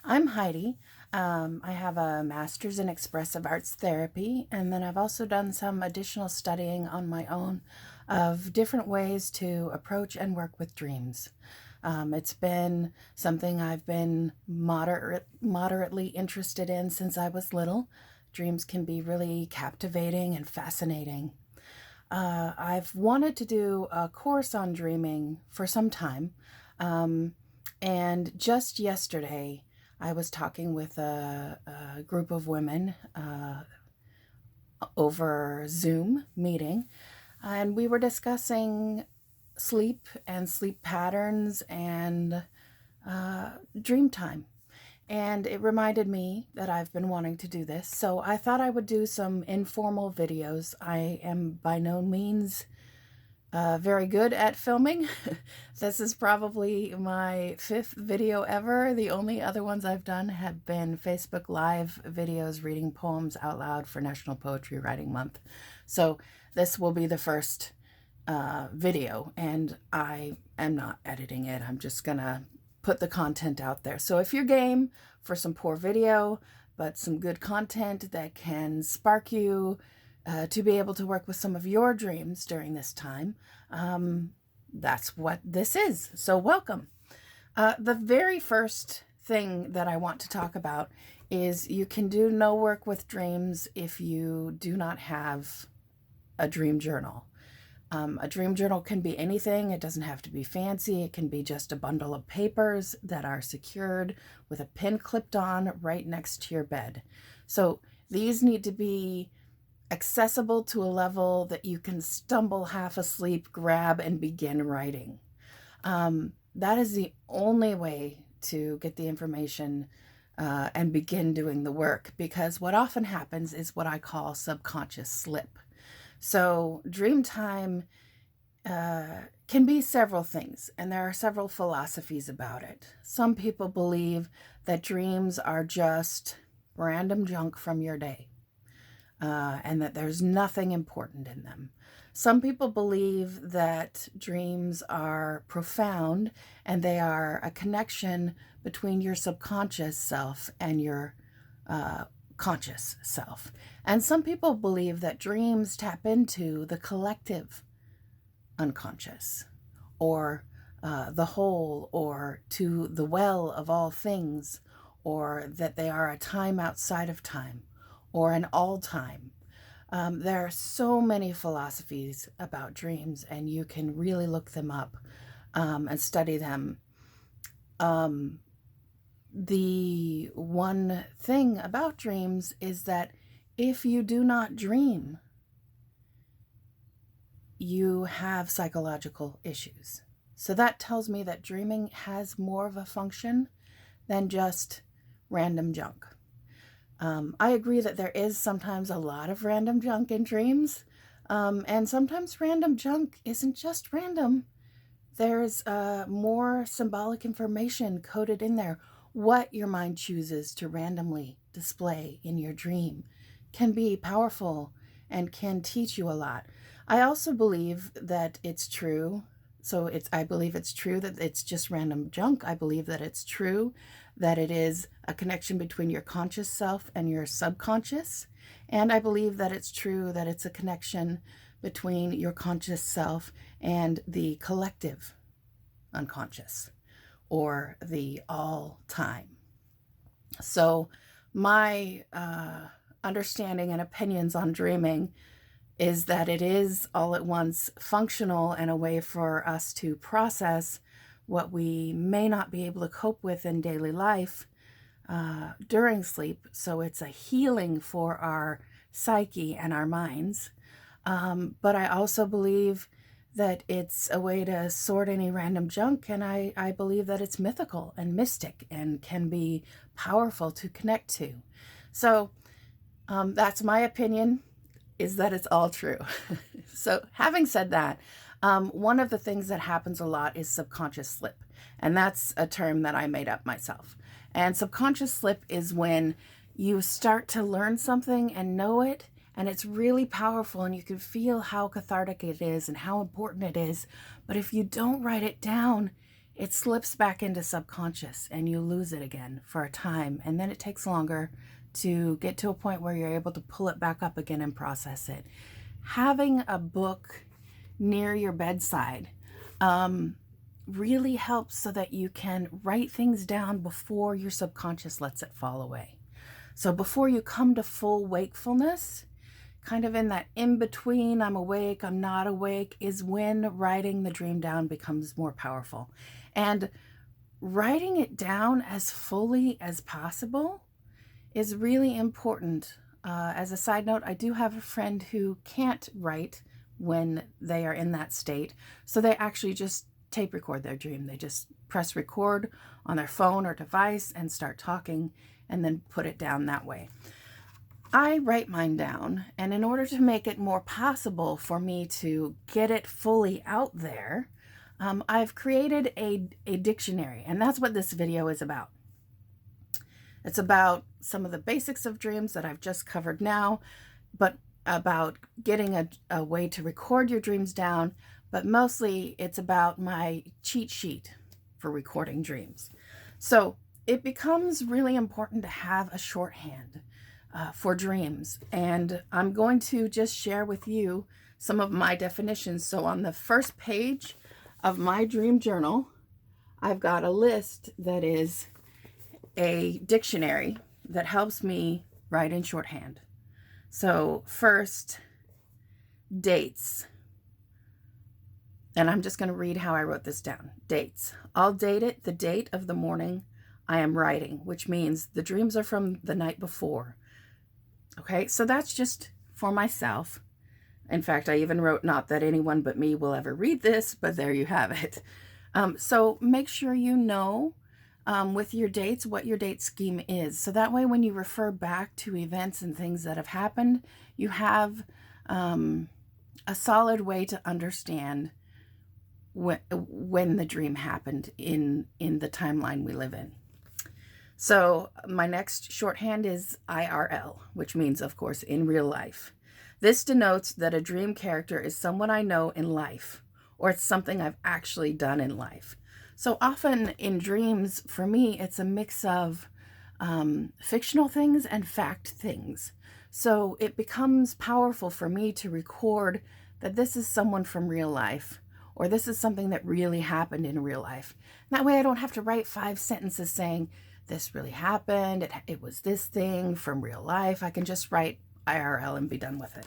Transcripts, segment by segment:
I'm Heidi. I have a master's in expressive arts therapy, and then I've also done some additional studying on my own of different ways to approach and work with dreams. It's been something I've been moderately interested in since I was little. Dreams can be really captivating and fascinating. I've wanted to do a course on dreaming for some time. Um, and just yesterday, I was talking with a group of women over Zoom meeting, and we were discussing sleep and sleep patterns and dream time. And it reminded me that I've been wanting to do this. So I thought I would do some informal videos. I am by no means very good at filming. This is probably my fifth video ever. The only other ones I've done have been Facebook Live videos reading poems out loud for National Poetry Writing Month. So this will be the first video, and I am not editing it. I'm just gonna put the content out there. So if you're game for some poor video, but some good content that can spark you to be able to work with some of your dreams during this time, that's what this is. So welcome. The very first thing that I want to talk about is you can do no work with dreams if you do not have a dream journal. A dream journal can be anything. It doesn't have to be fancy. It can be just a bundle of papers that are secured with a pin clipped on right next to your bed. So these need to be accessible to a level that you can stumble half asleep, grab, and begin writing. That is the only way to get the information and begin doing the work, because what often happens is what I call subconscious slip. So dream time can be several things, and there are several philosophies about it. Some people believe that dreams are just random junk from your day, and that there's nothing important in them. Some people believe that dreams are profound and they are a connection between your subconscious self and your conscious self. And some people believe that dreams tap into the collective unconscious, or the whole, or to the well of all things, or that they are a time outside of time, or an all time. There are so many philosophies about dreams, and you can really look them up and study them. The one thing about dreams is that if you do not dream, you have psychological issues. So that tells me that dreaming has more of a function than just random junk. I agree that there is sometimes a lot of random junk in dreams, and sometimes random junk isn't just random. There's more symbolic information coded in there. What your mind chooses to randomly display in your dream can be powerful and can teach you a lot. I also believe that it's true. I believe it's true that it's just random junk. I believe that it's true that it is a connection between your conscious self and your subconscious. And I believe that it's true that it's a connection between your conscious self and the collective unconscious, or the all time. So my understanding and opinions on dreaming is that it is all at once functional and a way for us to process what we may not be able to cope with in daily life during sleep. So it's a healing for our psyche and our minds. But I also believe that it's a way to sort any random junk, and I believe that it's mythical and mystic and can be powerful to connect to. So that's my opinion, is that it's all true. So having said that, one of the things that happens a lot is subconscious slip, and that's a term that I made up myself. And subconscious slip is when you start to learn something and know it, and it's really powerful, and you can feel how cathartic it is and how important it is. But if you don't write it down, it slips back into subconscious and you lose it again for a time. And then it takes longer to get to a point where you're able to pull it back up again and process it. Having a book near your bedside really helps so that you can write things down before your subconscious lets it fall away. So before you come to full wakefulness, kind of in that in-between, I'm awake, I'm not awake, is when writing the dream down becomes more powerful. And writing it down as fully as possible is really important. As a side note, I do have a friend who can't write when they are in that state. So they actually just tape record their dream. They just press record on their phone or device and start talking and then put it down that way. I write mine down, and in order to make it more possible for me to get it fully out there, I've created a dictionary, and that's what this video is about. It's about some of the basics of dreams that I've just covered now, but about getting a way to record your dreams down, but mostly it's about my cheat sheet for recording dreams. So it becomes really important to have a shorthand for dreams. And I'm going to just share with you some of my definitions. So on the first page of my dream journal, I've got a list that is a dictionary that helps me write in shorthand. So first, dates. And I'm just going to read how I wrote this down. Dates. I'll date it the date of the morning I am writing, which means the dreams are from the night before. Okay, so that's just for myself. In fact, I even wrote, not that anyone but me will ever read this, but there you have it. So make sure you know with your dates what your date scheme is. So that way when you refer back to events and things that have happened, you have a solid way to understand when the dream happened in the timeline we live in. So my next shorthand is IRL, which means, of course, in real life. This denotes that a dream character is someone I know in life, or it's something I've actually done in life. So often in dreams, for me, it's a mix of fictional things and fact things. So it becomes powerful for me to record that this is someone from real life, or this is something that really happened in real life. That way I don't have to write 5 sentences saying, this really happened, it was this thing from real life. I can just write IRL and be done with it.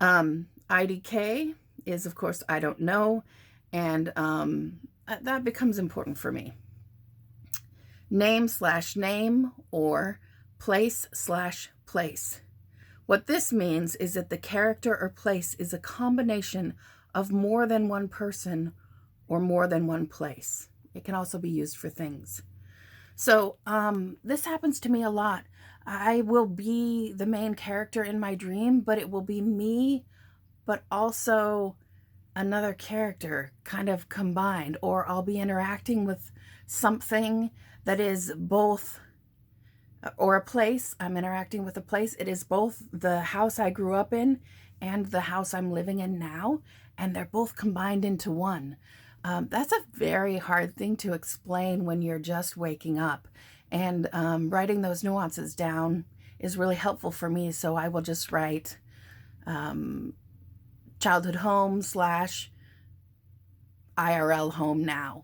IDK is, of course, I don't know, and that becomes important for me. Name/name or place/place. What this means is that the character or place is a combination of more than one person or more than one place. It can also be used for things. So this happens to me a lot. I will be the main character in my dream, but it will be me, but also another character kind of combined, or I'll be interacting with something that is both, or a place. I'm interacting with a place. It is both the house I grew up in and the house I'm living in now, and they're both combined into one. That's a very hard thing to explain when you're just waking up, and writing those nuances down is really helpful for me. So I will just write childhood home / IRL home now.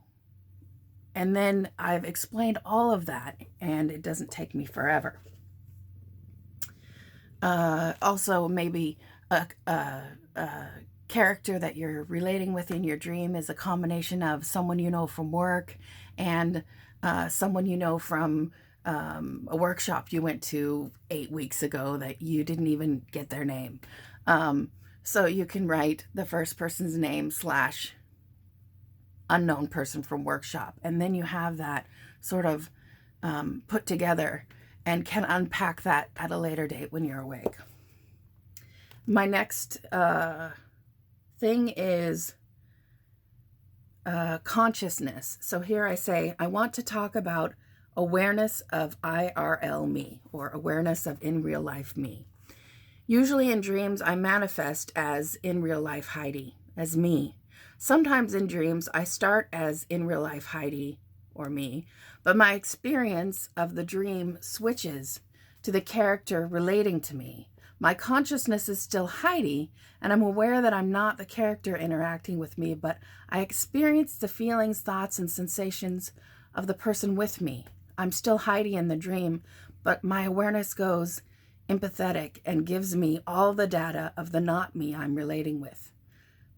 And then I've explained all of that, and it doesn't take me forever. Also, maybe a character that you're relating with in your dream is a combination of someone you know from work and someone you know from a workshop you went to 8 weeks ago that you didn't even get their name. So you can write the first person's name / unknown person from workshop, and then you have that sort of put together and can unpack that at a later date when you're awake. My next thing is consciousness. So here I say, I want to talk about awareness of IRL me, or awareness of in real life me. Usually in dreams, I manifest as in real life Heidi, as me. Sometimes in dreams, I start as in real life Heidi or me, but my experience of the dream switches to the character relating to me. My consciousness is still Heidi, and I'm aware that I'm not the character interacting with me, but I experience the feelings, thoughts, and sensations of the person with me. I'm still Heidi in the dream, but my awareness goes empathetic and gives me all the data of the not me I'm relating with.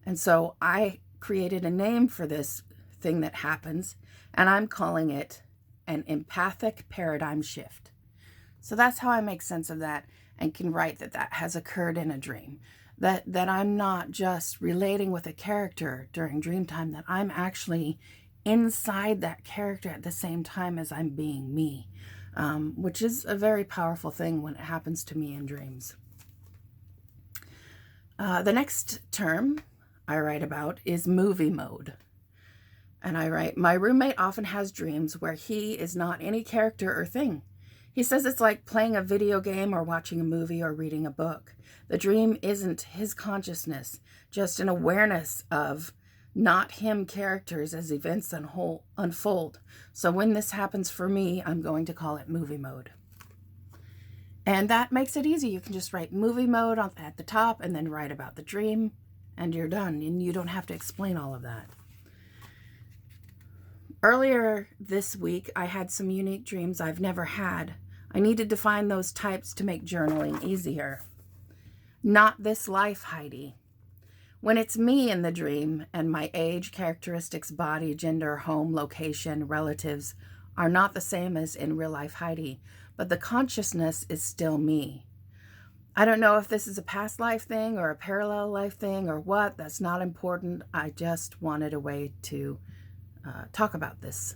And so I created a name for this thing that happens, and I'm calling it an empathic paradigm shift. So that's how I make sense of that and can write that that has occurred in a dream. That I'm not just relating with a character during dream time, that I'm actually inside that character at the same time as I'm being me, which is a very powerful thing when it happens to me in dreams. The next term I write about is movie mode. And I write, my roommate often has dreams where he is not any character or thing. He says it's like playing a video game or watching a movie or reading a book. The dream isn't his consciousness, just an awareness of not him characters as events unfold. So when this happens for me, I'm going to call it movie mode. And that makes it easy. You can just write movie mode at the top and then write about the dream, and you're done. And you don't have to explain all of that. Earlier this week, I had some unique dreams I've never had. I needed to find those types to make journaling easier. Not this life, Heidi. When it's me in the dream and my age, characteristics, body, gender, home, location, relatives are not the same as in real life Heidi, but the consciousness is still me. I don't know if this is a past life thing or a parallel life thing or what. That's not important. I just wanted a way to talk about this.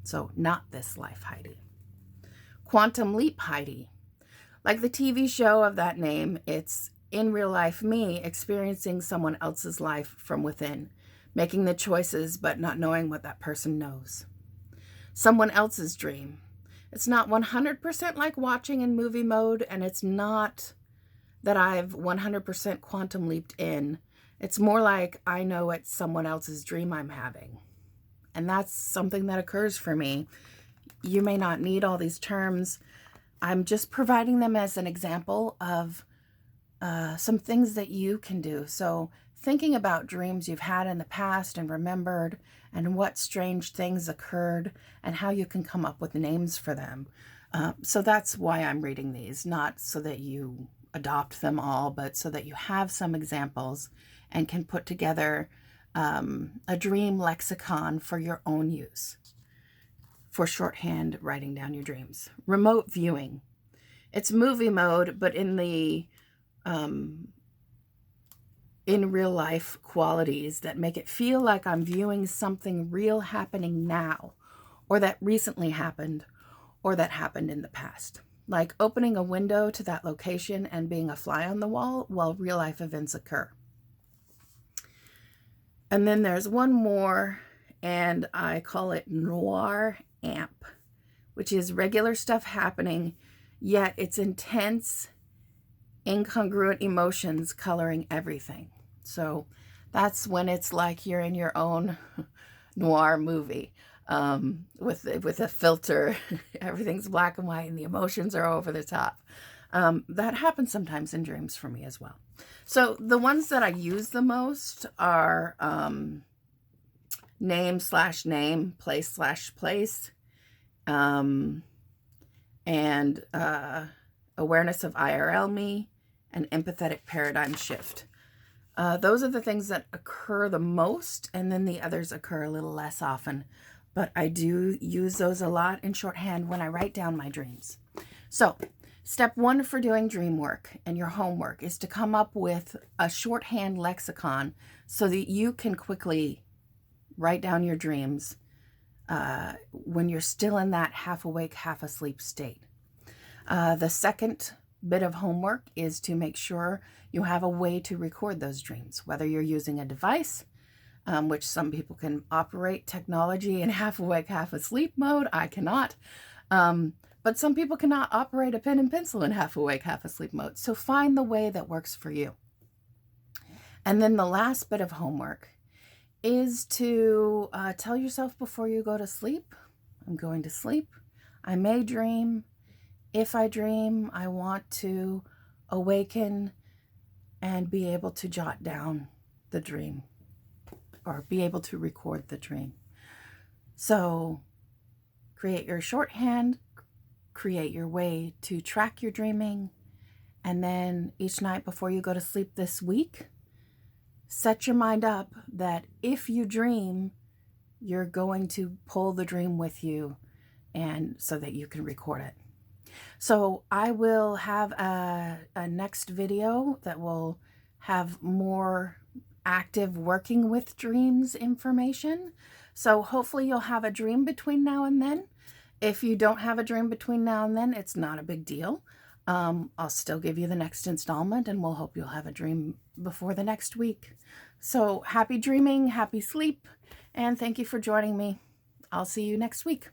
So not this life Heidi. Quantum leap Heidi. Like the TV show of that name, it's in real life me experiencing someone else's life from within, making the choices but not knowing what that person knows. Someone else's dream. It's not 100% like watching in movie mode, and it's not that I've 100% quantum leaped in. It's more like I know it's someone else's dream I'm having. And that's something that occurs for me. You may not need all these terms. I'm just providing them as an example of some things that you can do. So thinking about dreams you've had in the past and remembered, and what strange things occurred, and how you can come up with names for them. So that's why I'm reading these, not so that you adopt them all, but so that you have some examples and can put together a dream lexicon for your own use, for shorthand writing down your dreams. Remote viewing. It's movie mode, but in the in real life qualities that make it feel like I'm viewing something real happening now, or that recently happened, or that happened in the past. Like opening a window to that location and being a fly on the wall while real life events occur. And then there's one more, and I call it noir amp, which is regular stuff happening, yet it's intense, incongruent emotions coloring everything. So that's when it's like you're in your own noir movie with a filter. Everything's black and white and the emotions are over the top. That happens sometimes in dreams for me as well. So the ones that I use the most are name/name, place/place, and awareness of IRL me, and empathetic paradigm shift. Those are the things that occur the most, and then the others occur a little less often. But I do use those a lot in shorthand when I write down my dreams. So step one for doing dream work and your homework is to come up with a shorthand lexicon so that you can quickly write down your dreams when you're still in that half awake, half asleep state. The second bit of homework is to make sure you have a way to record those dreams, whether you're using a device, which some people can operate technology in half awake, half asleep mode. I cannot. But some people cannot operate a pen and pencil in half awake, half asleep mode. So find the way that works for you. And then the last bit of homework is to tell yourself before you go to sleep, I'm going to sleep. I may dream. If I dream, I want to awaken and be able to jot down the dream or be able to record the dream. So create your shorthand, create your way to track your dreaming, and then each night before you go to sleep this week, set your mind up that if you dream, you're going to pull the dream with you and so that you can record it. So I will have a next video that will have more active working with dreams information. So hopefully you'll have a dream between now and then. If you don't have a dream between now and then, it's not a big deal. I'll still give you the next installment, and we'll hope you'll have a dream before the next week. So happy dreaming, happy sleep, and thank you for joining me. I'll see you next week.